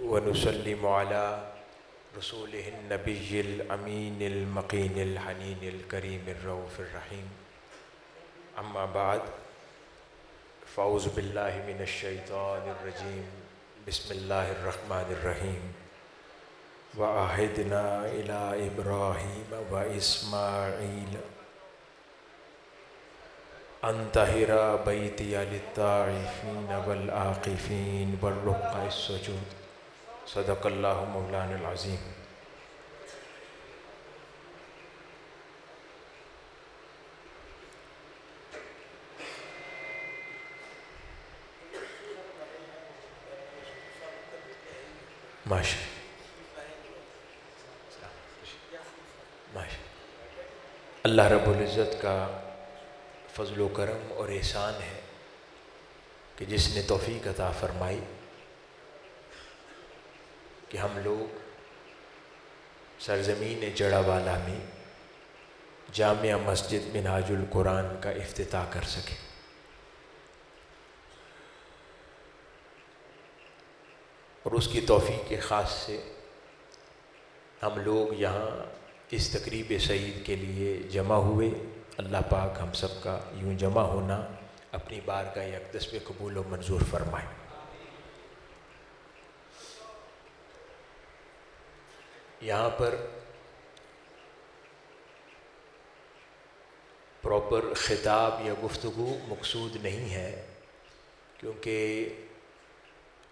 ونسلم على رسوله النبي الأمين المقين الحنين الكريم الرؤوف الرحيم. أما بعد فأعوذ بالله من الشيطان الرجيم. بسم الله الرحمن الرحيم. وعهدنا إلى إبراهيم وإسماعيل أن طهر بيتي للطائفين والعاكفين والركع السجود. صدق اللہ مولانا العظیم. ماشاء اللہ رب العزت کا فضل و کرم اور احسان ہے کہ جس نے توفیق عطا فرمائی کہ ہم لوگ سرزمین جڑا والا میں جامع مسجد منہاج القرآن کا افتتاح کر سکیں. اور اس کی توفیق خاص سے ہم لوگ یہاں اس تقریب سعید کے لیے جمع ہوئے. اللہ پاک ہم سب کا یوں جمع ہونا اپنی بارگاہ اقدس میں قبول و منظور فرمائے. یہاں پر پراپر خطاب یا گفتگو مقصود نہیں ہے کیونکہ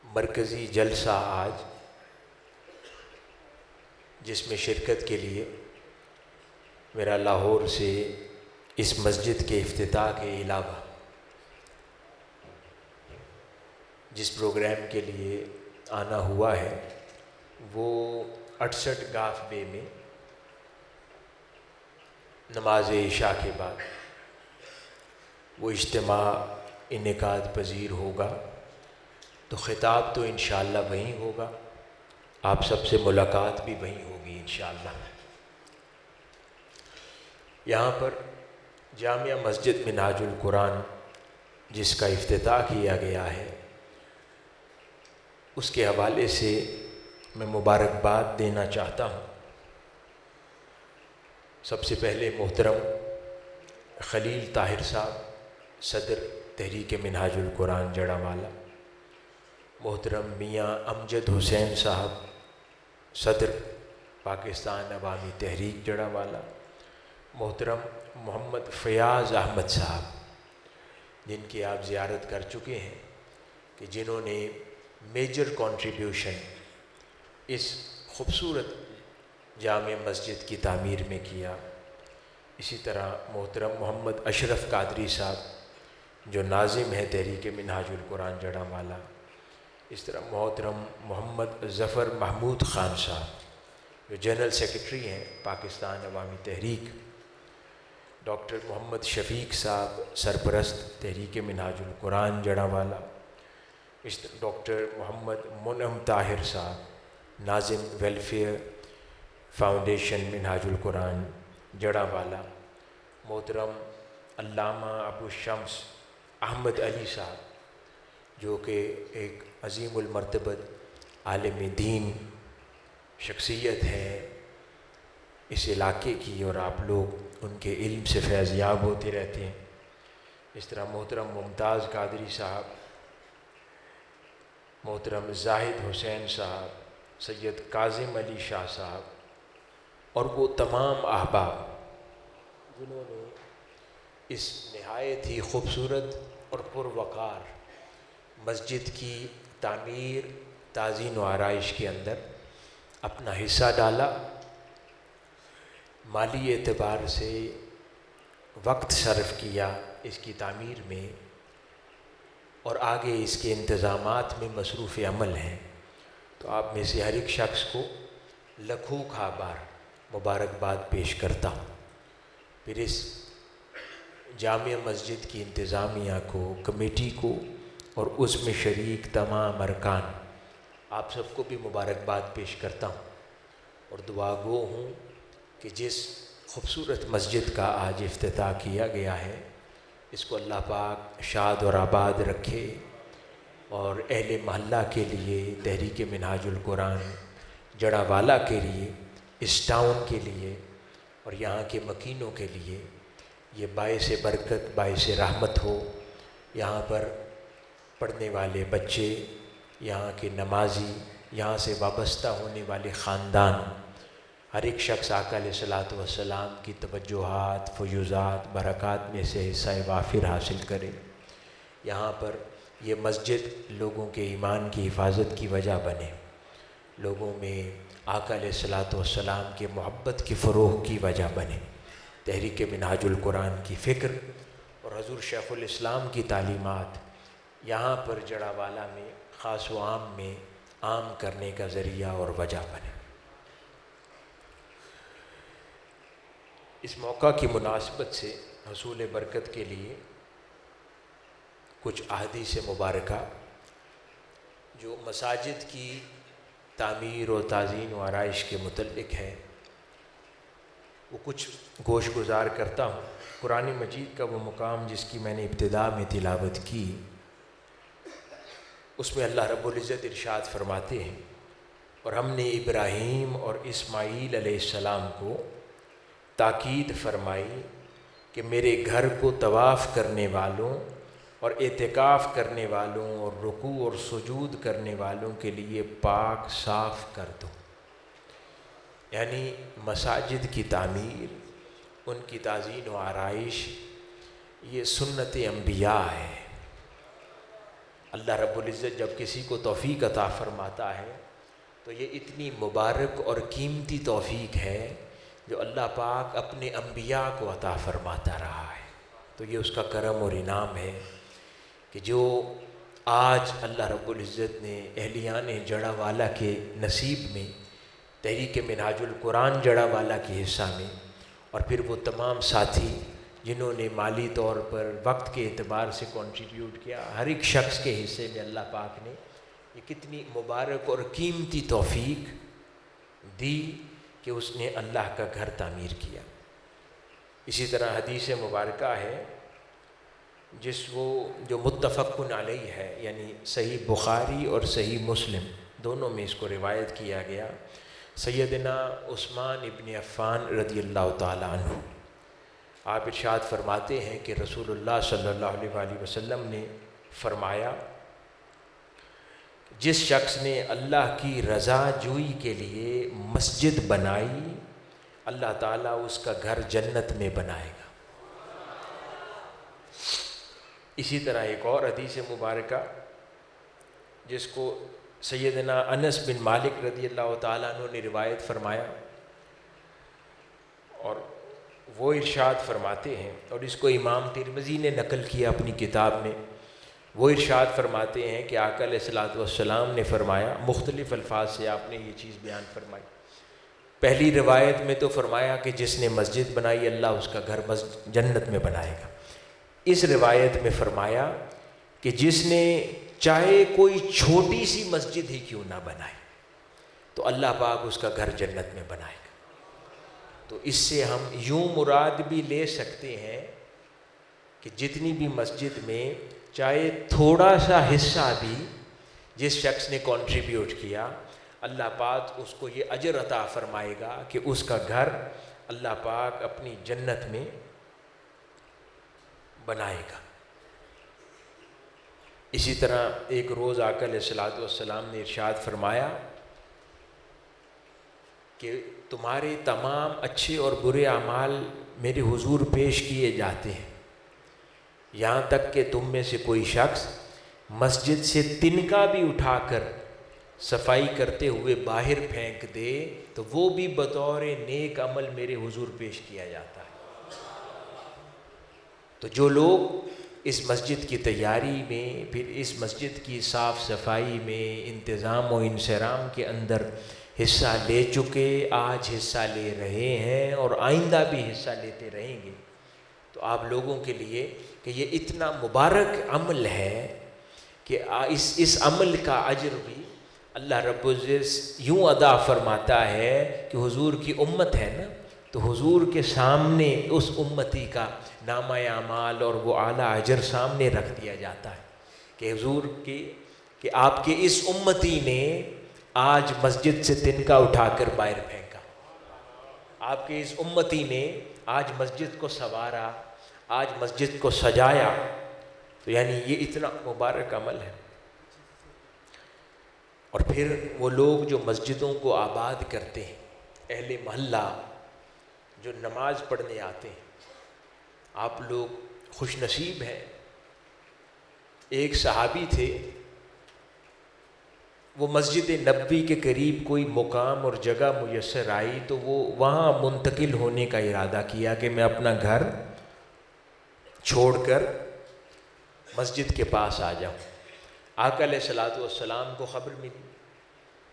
مرکزی جلسہ آج جس میں شرکت کے لیے میرا لاہور سے اس مسجد کے افتتاح کے علاوہ جس پروگرام کے لیے آنا ہوا ہے وہ 68 گاف بے میں نماز عشاء کے بعد وہ اجتماع انعقاد پذیر ہوگا. تو خطاب تو انشاءاللہ وہیں ہوگا، آپ سب سے ملاقات بھی وہیں ہوگی انشاءاللہ. یہاں پر جامع مسجد منہاج القرآن جس کا افتتاح کیا گیا ہے اس کے حوالے سے میں مبارکباد دینا چاہتا ہوں. سب سے پہلے محترم خلیل طاہر صاحب صدر تحریک منہاج القرآن جڑا والا، محترم میاں امجد حسین صاحب صدر پاکستان عوامی تحریک جڑا والا، محترم محمد فیاض احمد صاحب جن کی آپ زیارت کر چکے ہیں کہ جنہوں نے میجر کنٹریبیوشن اس خوبصورت جامع مسجد کی تعمیر میں کیا. اسی طرح محترم محمد اشرف قادری صاحب جو ناظم ہیں تحریک منہاج القرآن جڑا والا. اس طرح محترم محمد ظفر محمود خان صاحب جو جنرل سیکرٹری ہیں پاکستان عوامی تحریک. ڈاکٹر محمد شفیق صاحب سرپرست تحریک منہاج القرآن جڑا والا. ڈاکٹر محمد منعم طاہر صاحب ناظم ویلفیئر فاؤنڈیشن منہاج القرآن جڑا والا. محترم علامہ ابو شمس احمد علی صاحب جو کہ ایک عظیم المرتبت عالم دین شخصیت ہے اس علاقے کی اور آپ لوگ ان کے علم سے فیض یاب ہوتے رہتے ہیں. اس طرح محترم ممتاز قادری صاحب، محترم زاہد حسین صاحب، سید کاظم علی شاہ صاحب اور وہ تمام احباب جنہوں نے اس نہایت ہی خوبصورت اور پروقار مسجد کی تعمیر، تزئین و آرائش کے اندر اپنا حصہ ڈالا. مالی اعتبار سے وقت صرف کیا اس کی تعمیر میں اور آگے اس کے انتظامات میں مصروف عمل ہیں. تو آپ میں سے ہر ایک شخص کو لکھوں کھا بار مبارکباد پیش کرتا ہوں. پھر اس جامع مسجد کی انتظامیہ کو، کمیٹی کو اور اس میں شریک تمام ارکان آپ سب کو بھی مبارکباد پیش کرتا ہوں اور دعا گو ہوں کہ جس خوبصورت مسجد کا آج افتتاح کیا گیا ہے اس کو اللہ پاک شاد اور آباد رکھے، اور اہل محلہ کے لیے، تحریک منہاج القرآن جڑا والا کے لیے، اس ٹاؤن کے لیے اور یہاں کے مکینوں کے لیے یہ باعث برکت، باعث رحمت ہو۔ یہاں پر پڑھنے والے بچے، یہاں کے نمازی، یہاں سے وابستہ ہونے والے خاندان، ہر ایک شخص آقا علیہ الصلوۃ والسلام کی توجہات، فیوضات، برکات میں سے حصہ وافر حاصل کرے۔ یہاں پر یہ مسجد لوگوں کے ایمان کی حفاظت کی وجہ بنے، لوگوں میں آقا علیہ الصلوۃ والسلام کے محبت کی فروغ کی وجہ بنے، تحریک منہاج القرآن کی فکر اور حضور شیخ الاسلام کی تعلیمات یہاں پر جڑا والا میں خاص و عام میں عام کرنے کا ذریعہ اور وجہ بنے۔ اس موقع کی مناسبت سے حصول برکت کے لیے کچھ احادیث مبارکہ جو مساجد کی تعمیر و تعزین و آرائش کے متعلق ہے وہ کچھ گوش گزار کرتا ہوں۔ قرآن مجید کا وہ مقام جس کی میں نے ابتدا میں تلاوت کی، اس میں اللہ رب العزت ارشاد فرماتے ہیں، اور ہم نے ابراہیم اور اسماعیل علیہ السلام کو تاکید فرمائی کہ میرے گھر کو طواف کرنے والوں اور اعتکاف کرنے والوں اور رکوع اور سجود کرنے والوں کے لیے پاک صاف کر دو۔ یعنی مساجد کی تعمیر، ان کی تعزین و آرائش یہ سنت انبیاء ہے۔ اللہ رب العزت جب کسی کو توفیق عطا فرماتا ہے تو یہ اتنی مبارک اور قیمتی توفیق ہے جو اللہ پاک اپنے انبیاء کو عطا فرماتا رہا ہے۔ تو یہ اس کا کرم اور انعام ہے کہ جو آج اللہ رب العزت نے اہلیان جڑا والا کے نصیب میں، تحریک منہاج القرآن جڑا والا کے حصہ میں، اور پھر وہ تمام ساتھی جنہوں نے مالی طور پر وقت کے اعتبار سے کنٹریبیوٹ کیا، ہر ایک شخص کے حصے میں اللہ پاک نے یہ کتنی مبارک اور قیمتی توفیق دی کہ اس نے اللہ کا گھر تعمیر کیا۔ اسی طرح حدیث مبارکہ ہے جو متفق علیہ ہے، یعنی صحیح بخاری اور صحیح مسلم دونوں میں اس کو روایت کیا گیا۔ سیدنا عثمان ابن عفان رضی اللہ تعالیٰ عنہ آپ ارشاد فرماتے ہیں کہ رسول اللہ صلی اللہ علیہ وآلہ وسلم نے فرمایا، جس شخص نے اللہ کی رضا جوئی کے لیے مسجد بنائی، اللہ تعالیٰ اس کا گھر جنت میں بنائے گا۔ اسی طرح ایک اور حدیث مبارکہ جس کو سیدنا انس بن مالک رضی اللہ تعالیٰ عنہ نے روایت فرمایا، اور وہ ارشاد فرماتے ہیں، اور اس کو امام ترمذی نے نقل کیا اپنی کتاب میں، وہ ارشاد فرماتے ہیں کہ آقا علیہ الصلوۃ والسلام نے فرمایا، مختلف الفاظ سے آپ نے یہ چیز بیان فرمائی۔ پہلی روایت میں تو فرمایا کہ جس نے مسجد بنائی اللہ اس کا گھر جنت میں بنائے گا۔ اس روایت میں فرمایا کہ جس نے چاہے کوئی چھوٹی سی مسجد ہی کیوں نہ بنائے تو اللہ پاک اس کا گھر جنت میں بنائے گا۔ تو اس سے ہم یوں مراد بھی لے سکتے ہیں کہ جتنی بھی مسجد میں چاہے تھوڑا سا حصہ بھی جس شخص نے کنٹریبیوٹ کیا، اللہ پاک اس کو یہ اجر عطا فرمائے گا کہ اس کا گھر اللہ پاک اپنی جنت میں بنائے گا۔ اسی طرح ایک روز آقا علیہ الصلوۃ والسلام نے ارشاد فرمایا کہ تمہارے تمام اچھے اور برے اعمال میرے حضور پیش کیے جاتے ہیں، یہاں تک کہ تم میں سے کوئی شخص مسجد سے تنکا بھی اٹھا کر صفائی کرتے ہوئے باہر پھینک دے تو وہ بھی بطور نیک عمل میرے حضور پیش کیا جاتا ہے۔ تو جو لوگ اس مسجد کی تیاری میں، پھر اس مسجد کی صاف صفائی میں، انتظام و انصرام کے اندر حصہ لے چکے، آج حصہ لے رہے ہیں اور آئندہ بھی حصہ لیتے رہیں گے، تو آپ لوگوں کے لیے کہ یہ اتنا مبارک عمل ہے کہ اس عمل کا اجر بھی اللہ رب العزت یوں ادا فرماتا ہے کہ حضور کی امت ہے نا، تو حضور کے سامنے اس امتی کا نامہ اعمال اور وہ اعلیٰ اجر سامنے رکھ دیا جاتا ہے کہ حضور کی کہ آپ کے اس امتی نے آج مسجد سے تنکا اٹھا کر باہر پھینکا، آپ کے اس امتی نے آج مسجد کو سنوارا، آج مسجد کو سجایا، تو یعنی یہ اتنا مبارک عمل ہے۔ اور پھر وہ لوگ جو مسجدوں کو آباد کرتے ہیں، اہل محلہ جو نماز پڑھنے آتے ہیں، آپ لوگ خوش نصیب ہیں۔ ایک صحابی تھے، وہ مسجد نبوی کے قریب کوئی مقام اور جگہ میسر آئی تو وہ وہاں منتقل ہونے کا ارادہ کیا کہ میں اپنا گھر چھوڑ کر مسجد کے پاس آ جاؤں۔ آقا علیہ الصلوۃ والسلام کو خبر ملی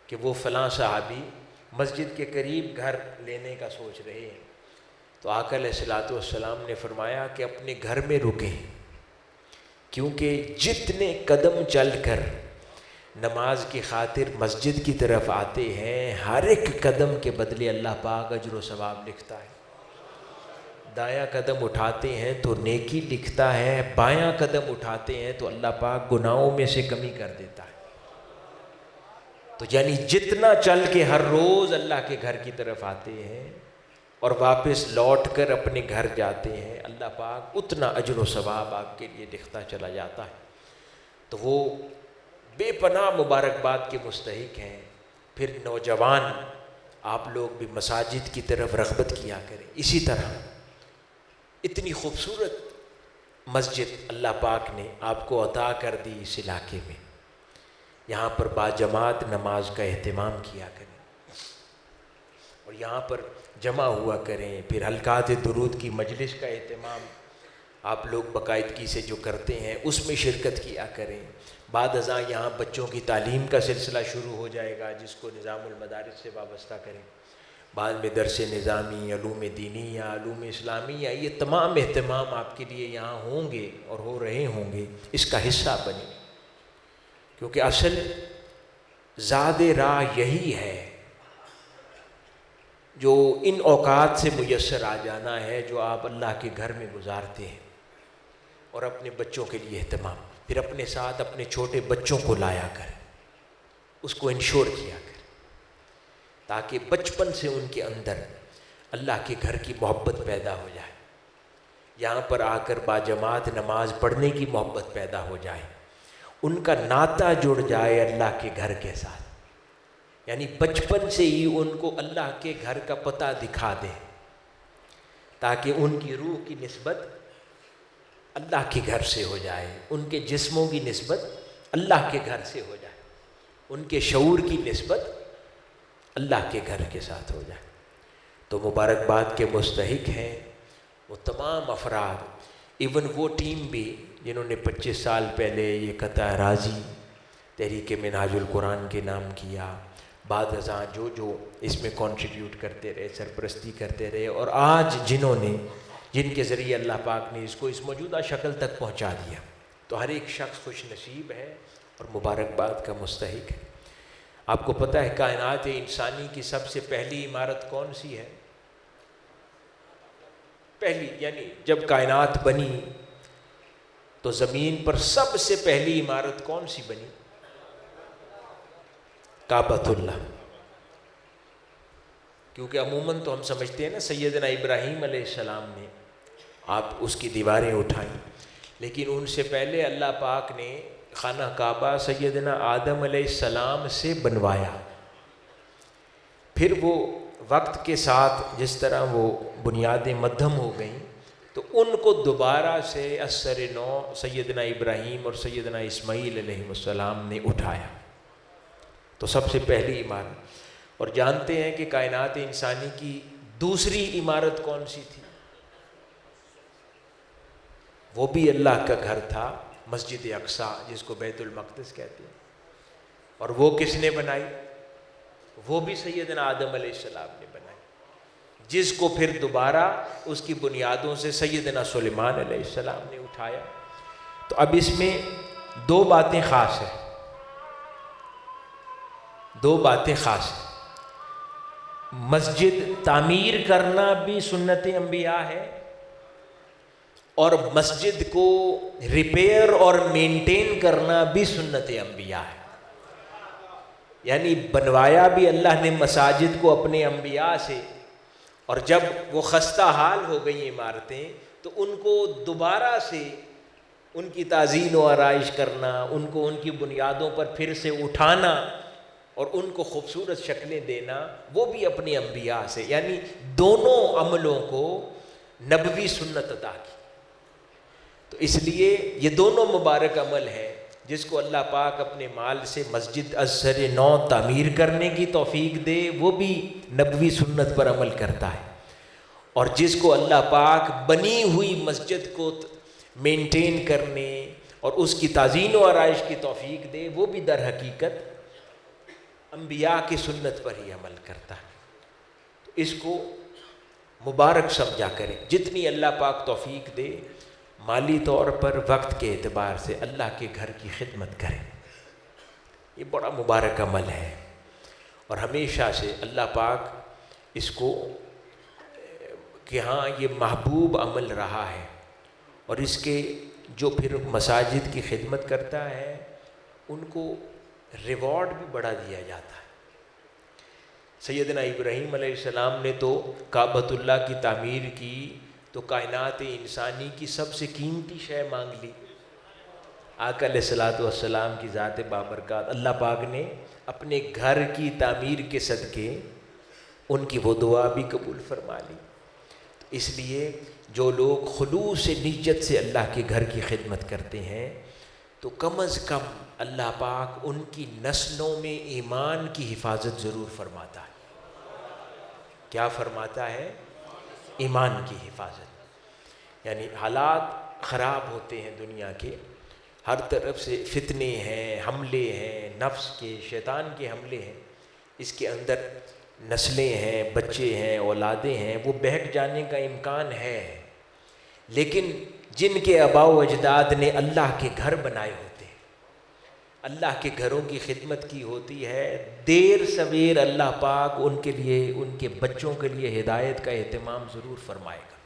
کہ وہ فلاں صحابی مسجد کے قریب گھر لینے کا سوچ رہے ہیں، تو آقا علیہ الصلوۃ والسلام نے فرمایا کہ اپنے گھر میں رکیں، کیونکہ جتنے قدم چل کر نماز کی خاطر مسجد کی طرف آتے ہیں، ہر ایک قدم کے بدلے اللہ پاک اجر و ثواب لکھتا ہے۔ دایاں قدم اٹھاتے ہیں تو نیکی لکھتا ہے، بایاں قدم اٹھاتے ہیں تو اللہ پاک گناہوں میں سے کمی کر دیتا ہے۔ تو یعنی جتنا چل کے ہر روز اللہ کے گھر کی طرف آتے ہیں اور واپس لوٹ کر اپنے گھر جاتے ہیں، اللہ پاک اتنا اجر و ثواب آپ کے لیے لکھتا چلا جاتا ہے۔ تو وہ بے پناہ مبارکباد کے مستحق ہیں۔ پھر نوجوان آپ لوگ بھی مساجد کی طرف رغبت کیا کریں۔ اسی طرح اتنی خوبصورت مسجد اللہ پاک نے آپ کو عطا کر دی اس علاقے میں، یہاں پر باجماعت نماز کا اہتمام کیا کریں اور یہاں پر جمع ہوا کریں۔ پھر حلقات درود کی مجلس کا اہتمام آپ لوگ باقاعدگی سے جو کرتے ہیں اس میں شرکت کیا کریں۔ بعد ازاں یہاں بچوں کی تعلیم کا سلسلہ شروع ہو جائے گا جس کو نظام المدارس سے وابستہ کریں، بعد میں درس نظامی، علوم دینی یا علوم اسلامی، یا یہ تمام اہتمام آپ کے لیے یہاں ہوں گے اور ہو رہے ہوں گے، اس کا حصہ بنیں، کیونکہ اصل زاد راہ یہی ہے جو ان اوقات سے میسر آ جانا ہے جو آپ اللہ کے گھر میں گزارتے ہیں، اور اپنے بچوں کے لیے اہتمام، پھر اپنے ساتھ اپنے چھوٹے بچوں کو لایا کریں، اس کو انشور کیا کریں تاکہ بچپن سے ان کے اندر اللہ کے گھر کی محبت پیدا ہو جائے، یہاں پر آ کر باجماعت نماز پڑھنے کی محبت پیدا ہو جائے، ان کا ناطہ جڑ جائے اللہ کے گھر کے ساتھ، یعنی بچپن سے ہی ان کو اللہ کے گھر کا پتہ دکھا دیں تاکہ ان کی روح کی نسبت اللہ کے گھر سے ہو جائے، ان کے جسموں کی نسبت اللہ کے گھر سے ہو جائے، ان کے شعور کی نسبت اللہ کے گھر کے ساتھ ہو جائے۔ تو مبارکباد کے مستحق ہیں وہ تمام افراد، ایون وہ ٹیم بھی جنہوں نے 25 سال پہلے یہ قطع اراضی تحریک منہاج القرآن کے نام کیا، بعد ازاں جو اس میں کنٹریبیوٹ کرتے رہے، سرپرستی کرتے رہے، اور آج جن کے ذریعے اللہ پاک نے اس کو اس موجودہ شکل تک پہنچا دیا، تو ہر ایک شخص خوش نصیب ہے اور مبارکباد کا مستحق ہے۔ آپ کو پتہ ہے کائنات انسانی کی سب سے پہلی عمارت کون سی ہے؟ پہلی یعنی جب کائنات بنی تو زمین پر سب سے پہلی عمارت کون سی بنی؟ کعبۃ اللہ، کیونکہ عموماً تو ہم سمجھتے ہیں نا سیدنا ابراہیم علیہ السلام نے آپ اس کی دیواریں اٹھائیں، لیکن ان سے پہلے اللہ پاک نے خانہ کعبہ سیدنا آدم علیہ السلام سے بنوایا، پھر وہ وقت کے ساتھ جس طرح وہ بنیادیں مدھم ہو گئیں تو ان کو دوبارہ سے اثر نو سیدنا ابراہیم اور سیدنا اسماعیل علیہ السلام نے اٹھایا، تو سب سے پہلی عمارت۔ اور جانتے ہیں کہ کائنات انسانی کی دوسری عمارت کون سی تھی؟ وہ بھی اللہ کا گھر تھا، مسجد اقصیٰ جس کو بیت المقدس کہتے ہیں، اور وہ کس نے بنائی؟ وہ بھی سیدنا آدم علیہ السلام نے بنائی، جس کو پھر دوبارہ اس کی بنیادوں سے سیدنا سلیمان علیہ السلام نے اٹھایا۔ تو اب اس میں دو باتیں خاص ہیں، مسجد تعمیر کرنا بھی سنت انبیاء ہے اور مسجد کو ریپیئر اور مینٹین کرنا بھی سنت انبیاء ہے. یعنی بنوایا بھی اللہ نے مساجد کو اپنے انبیاء سے، اور جب وہ خستہ حال ہو گئی عمارتیں تو ان کو دوبارہ سے ان کی تعزین و آرائش کرنا، ان کو ان کی بنیادوں پر پھر سے اٹھانا اور ان کو خوبصورت شکلیں دینا، وہ بھی اپنے انبیاء سے. یعنی دونوں عملوں کو نبوی سنت عطا کی. تو اس لیے یہ دونوں مبارک عمل ہیں جس کو اللہ پاک اپنے مال سے مسجد از سر نو تعمیر کرنے کی توفیق دے، وہ بھی نبوی سنت پر عمل کرتا ہے. اور جس کو اللہ پاک بنی ہوئی مسجد کو مینٹین کرنے اور اس کی تعزین و آرائش کی توفیق دے، وہ بھی در حقیقت انبیاء کی سنت پر ہی عمل کرتا ہے. تو اس کو مبارک سمجھا کریں. جتنی اللہ پاک توفیق دے مالی طور پر، وقت کے اعتبار سے اللہ کے گھر کی خدمت کریں. یہ بڑا مبارک عمل ہے اور ہمیشہ سے اللہ پاک اس کو کہ ہاں یہ محبوب عمل رہا ہے. اور اس کے جو پھر مساجد کی خدمت کرتا ہے ان کو ریوارڈ بھی بڑا دیا جاتا ہے. سیدنا ابراہیم علیہ السلام نے تو کعبۃ اللہ کی تعمیر کی تو کائنات انسانی کی سب سے قیمتی شے مانگ لی. آقا علیہ الصلوۃ والسلام کی ذات بابرکات اللہ پاک نے اپنے گھر کی تعمیر کے صدقے ان کی وہ دعا بھی قبول فرما لی. اس لیے جو لوگ خلوص نیت سے اللہ کے گھر کی خدمت کرتے ہیں تو کم از کم اللہ پاک ان کی نسلوں میں ایمان کی حفاظت ضرور فرماتا ہے. کیا فرماتا ہے؟ ایمان کی حفاظت. یعنی حالات خراب ہوتے ہیں دنیا کے، ہر طرف سے فتنے ہیں، حملے ہیں، نفس کے، شیطان کے حملے ہیں. اس کے اندر نسلیں ہیں، بچے ہیں، اولادیں ہیں، وہ بہک جانے کا امکان ہے. لیکن جن کے آباء و اجداد نے اللہ کے گھر بنائے ہوتے ہیں، اللہ کے گھروں کی خدمت کی ہوتی ہے، دیر سویر اللہ پاک ان کے لیے، ان کے بچوں کے لیے ہدایت کا اہتمام ضرور فرمائے گا.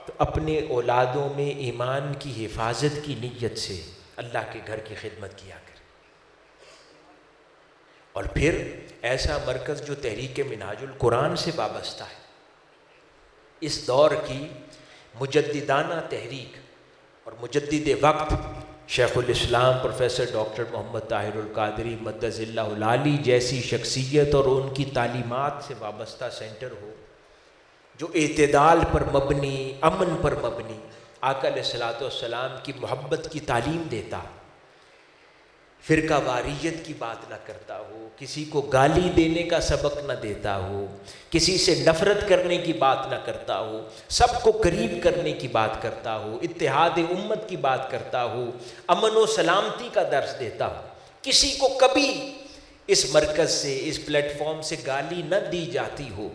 تو اپنے اولادوں میں ایمان کی حفاظت کی نیت سے اللہ کے گھر کی خدمت کیا کریں. اور پھر ایسا مرکز جو تحریک منہاج القرآن سے وابستہ ہے، اس دور کی مجددانہ تحریک اور مجدد وقت شیخ الاسلام پروفیسر ڈاکٹر محمد طاہر القادری مدظ اللہ العالی جیسی شخصیت اور ان کی تعلیمات سے وابستہ سینٹر ہو، جو اعتدال پر مبنی، امن پر مبنی، آقا علیہ الصلوۃ والسلام کی محبت کی تعلیم دیتا، فرقہ واریت کی بات نہ کرتا ہو، کسی کو گالی دینے کا سبق نہ دیتا ہو، کسی سے نفرت کرنے کی بات نہ کرتا ہو، سب کو قریب کرنے کی بات کرتا ہو، اتحاد امت کی بات کرتا ہو، امن و سلامتی کا درس دیتا ہو. کسی کو کبھی اس مرکز سے، اس پلیٹ فارم سے گالی نہ دی جاتی ہو.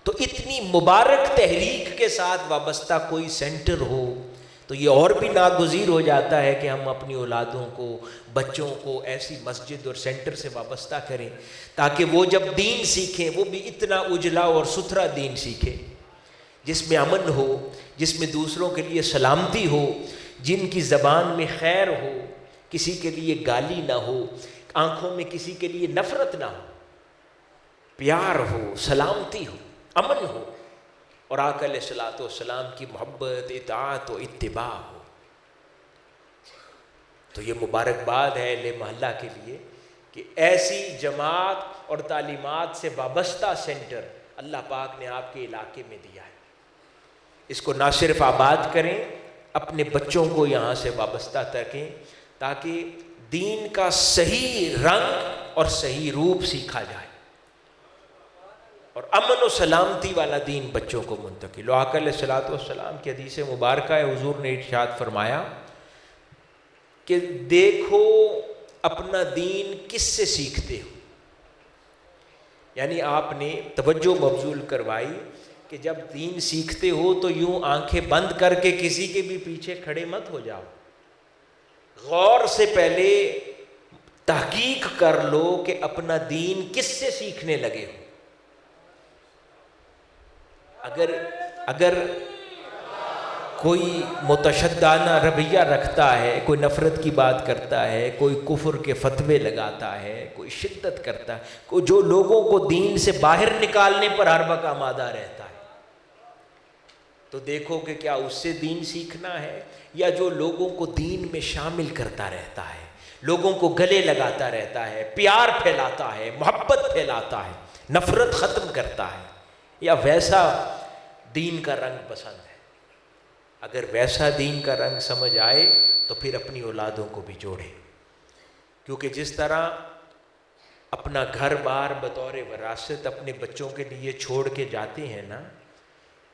تو اتنی مبارک تحریک کے ساتھ وابستہ کوئی سینٹر ہو تو یہ اور بھی ناگزیر ہو جاتا ہے کہ ہم اپنی اولادوں کو، بچوں کو ایسی مسجد اور سینٹر سے وابستہ کریں تاکہ وہ جب دین سیکھیں وہ بھی اتنا اجلا اور ستھرا دین سیکھیں جس میں امن ہو، جس میں دوسروں کے لیے سلامتی ہو، جن کی زبان میں خیر ہو، کسی کے لیے گالی نہ ہو، آنکھوں میں کسی کے لیے نفرت نہ ہو، پیار ہو، سلامتی ہو، امن ہو، اور آقا علیہ الصلوۃ والسلام کی محبت، اطاعت و اتباع ہو. تو یہ مبارکباد ہے اہل محلہ کے لیے کہ ایسی جماعت اور تعلیمات سے وابستہ سینٹر اللہ پاک نے آپ کے علاقے میں دیا ہے. اس کو نہ صرف آباد کریں، اپنے بچوں کو یہاں سے وابستہ رکھیں تاکہ دین کا صحیح رنگ اور صحیح روپ سیکھا جائے اور امن و سلامتی والا دین بچوں کو منتقل ہو. آقا علیہ الصلوۃ والسلام کی حدیث مبارکہ ہے، حضور نے ارشاد فرمایا کہ دیکھو اپنا دین کس سے سیکھتے ہو. یعنی آپ نے توجہ مبذول کروائی کہ جب دین سیکھتے ہو تو یوں آنکھیں بند کر کے کسی کے بھی پیچھے کھڑے مت ہو جاؤ، غور سے پہلے تحقیق کر لو کہ اپنا دین کس سے سیکھنے لگے ہو. اگر کوئی متشددانہ رویہ رکھتا ہے، کوئی نفرت کی بات کرتا ہے، کوئی کفر کے فتوے لگاتا ہے، کوئی شدت کرتا ہے، کوئی جو لوگوں کو دین سے باہر نکالنے پر ہر وقت آمادہ رہتا ہے، تو دیکھو کہ کیا اس سے دین سیکھنا ہے، یا جو لوگوں کو دین میں شامل کرتا رہتا ہے، لوگوں کو گلے لگاتا رہتا ہے، پیار پھیلاتا ہے، محبت پھیلاتا ہے، نفرت ختم کرتا ہے، یا ویسا دین کا رنگ پسند ہے؟ اگر ویسا دین کا رنگ سمجھ آئے تو پھر اپنی اولادوں کو بھی جوڑے، کیونکہ جس طرح اپنا گھر بار بطور وراثت اپنے بچوں کے لیے چھوڑ کے جاتے ہیں نا،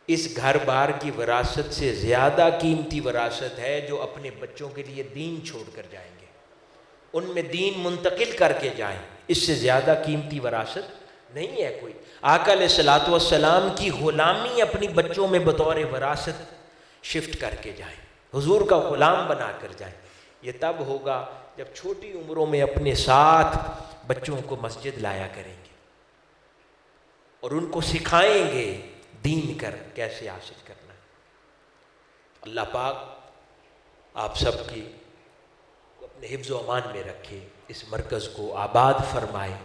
اس گھر بار کی وراثت سے زیادہ قیمتی وراثت ہے جو اپنے بچوں کے لیے دین چھوڑ کر جائیں گے، ان میں دین منتقل کر کے جائیں، اس سے زیادہ قیمتی وراثت نہیں ہے کوئی۔ آقا علیہ الصلوۃ والسلام کی غلامی اپنی بچوں میں بطور وراثت شفٹ کر کے جائیں، حضور کا غلام بنا کر جائیں۔ یہ تب ہوگا جب چھوٹی عمروں میں اپنے ساتھ بچوں کو مسجد لایا کریں گے اور ان کو سکھائیں گے دین کیسے حاصل کرنا ہے۔ اللہ پاک آپ سب کی اپنے حفظ و امان میں رکھے، اس مرکز کو آباد فرمائے،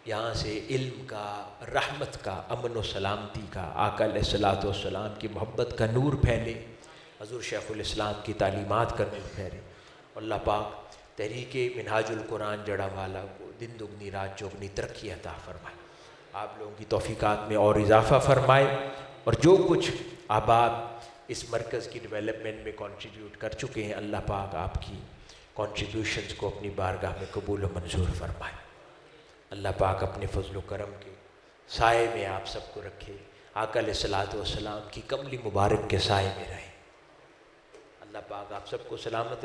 یہاں سے علم کا، رحمت کا، امن و سلامتی کا، آقا علیہ الصلوۃ والسلام کی محبت کا نور پھیلے، حضور شیخ الاسلام کی تعلیمات کا نور پھیلے۔ اللہ پاک تحریک منہاج القرآن جڑا والا کو دن دگنی رات چوگنی ترقی عطا فرمائے، آپ لوگوں کی توفیقات میں اور اضافہ فرمائے، اور جو کچھ احباب اس مرکز کی ڈیولپمنٹ میں کنٹریبیوٹ کر چکے ہیں، اللہ پاک آپ کی کنٹریبیوشنز کو اپنی بارگاہ میں قبول و منظور فرمائے۔ اللہ پاک اپنے فضل و کرم کے سائے میں آپ سب کو رکھے، آقا علیہ الصلوۃ والسلام کی کملی مبارک کے سائے میں رہیں۔ اللہ پاک آپ سب کو سلامت